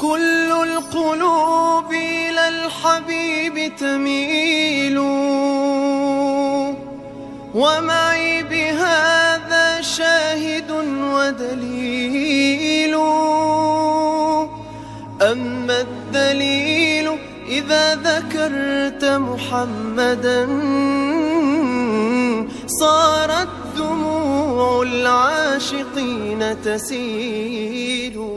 كل القلوب إلى الحبيب تميل، ومعي بهذا شاهد ودليل. أما الدليل إذا ذكرت محمدا صارت دموع العاشقين تسيل.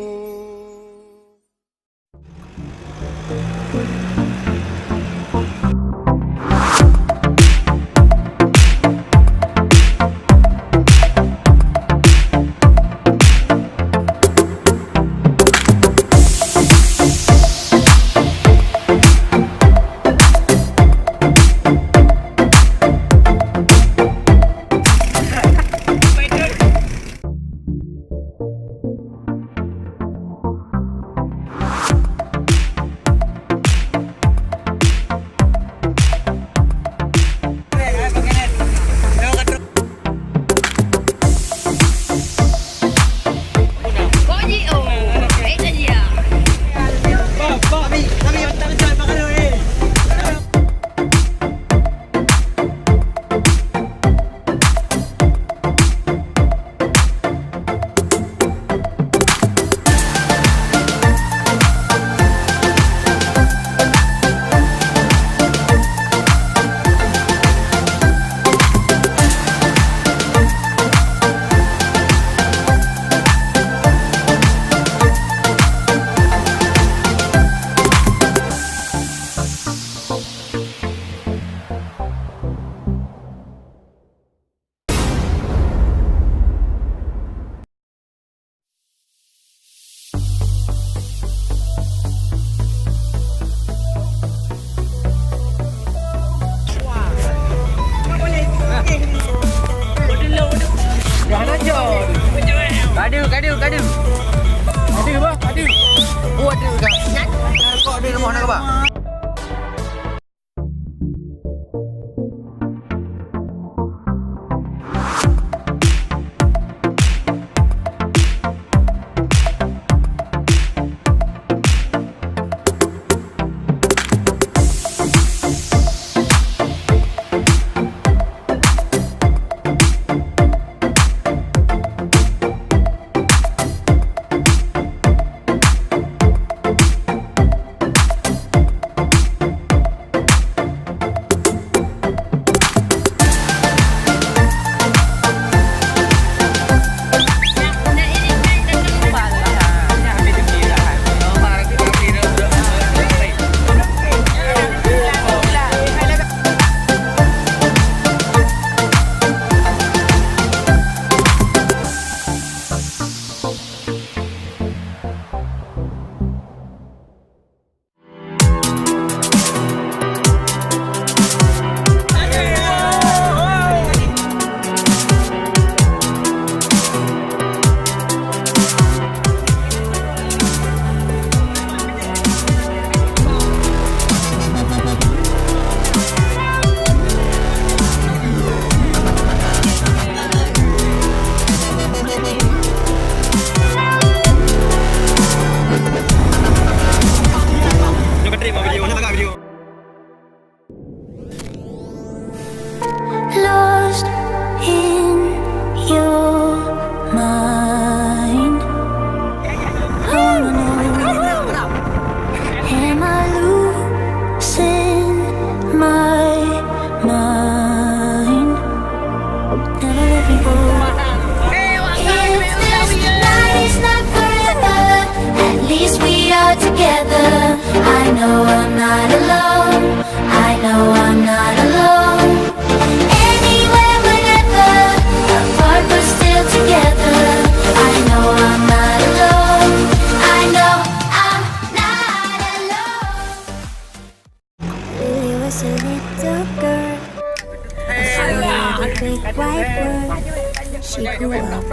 She grew up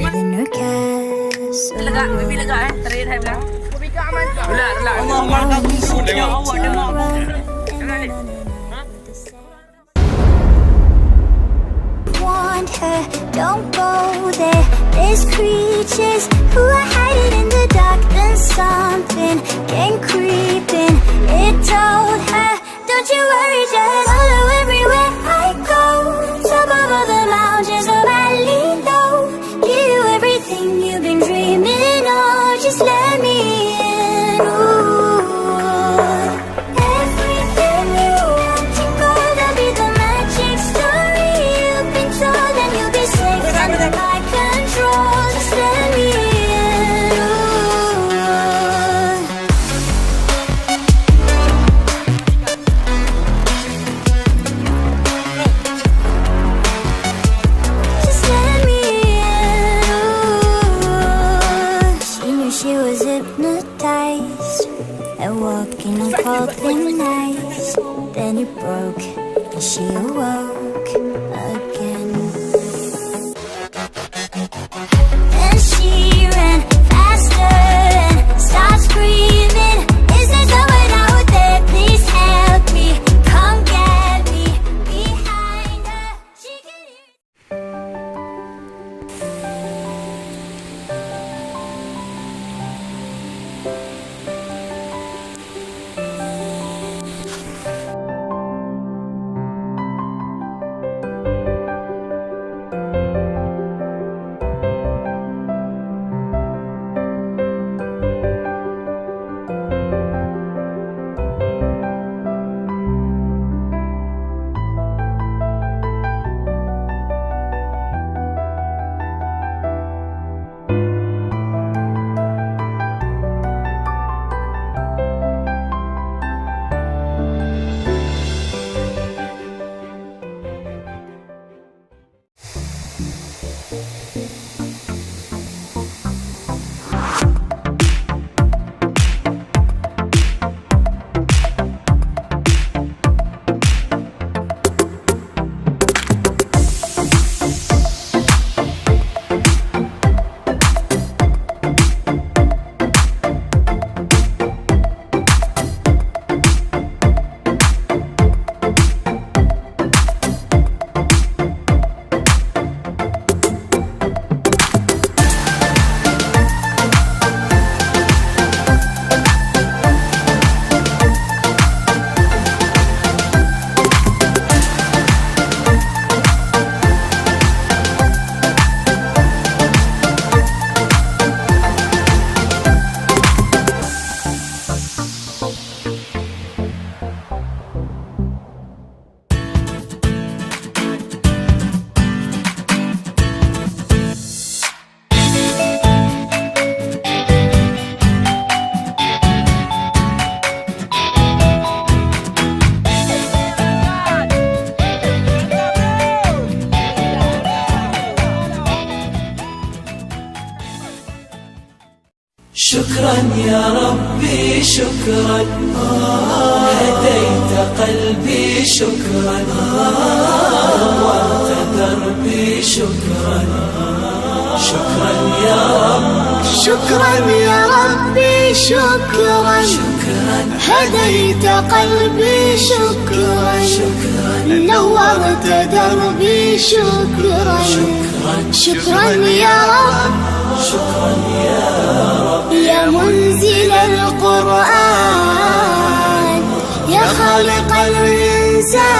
within her castle. Want her, don't go there. There's creatures who are hiding in the dark. Then something just let me in. Ooh. Everything you want to go, that'll be the magic story you've been told, and you'll be safe under my control. Just let me in. She was hypnotized and walking on cold thin ice. Then it broke and she awoke again. And she ran faster and started screaming, is there someone out there? Please help me. Come get me. Behind her she can hear. شكرا يا ربي شكرا، هديت قلبي شكرا، نورت دربي شكرا. شكرا يا رب، شكرا يا ربي شكرا، هديت قلبي شكرا، نورت دربي شكرا. شكرا يا رب، شكرا يا رب، يا منزل القرآن، يا خالق الإنسان،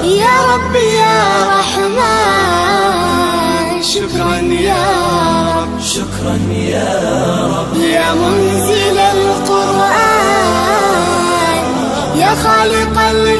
يا رب يا رحمن. شكرا يا رب، شكرا يا رب، يا منزل القرآن، يا خالق الإنسان،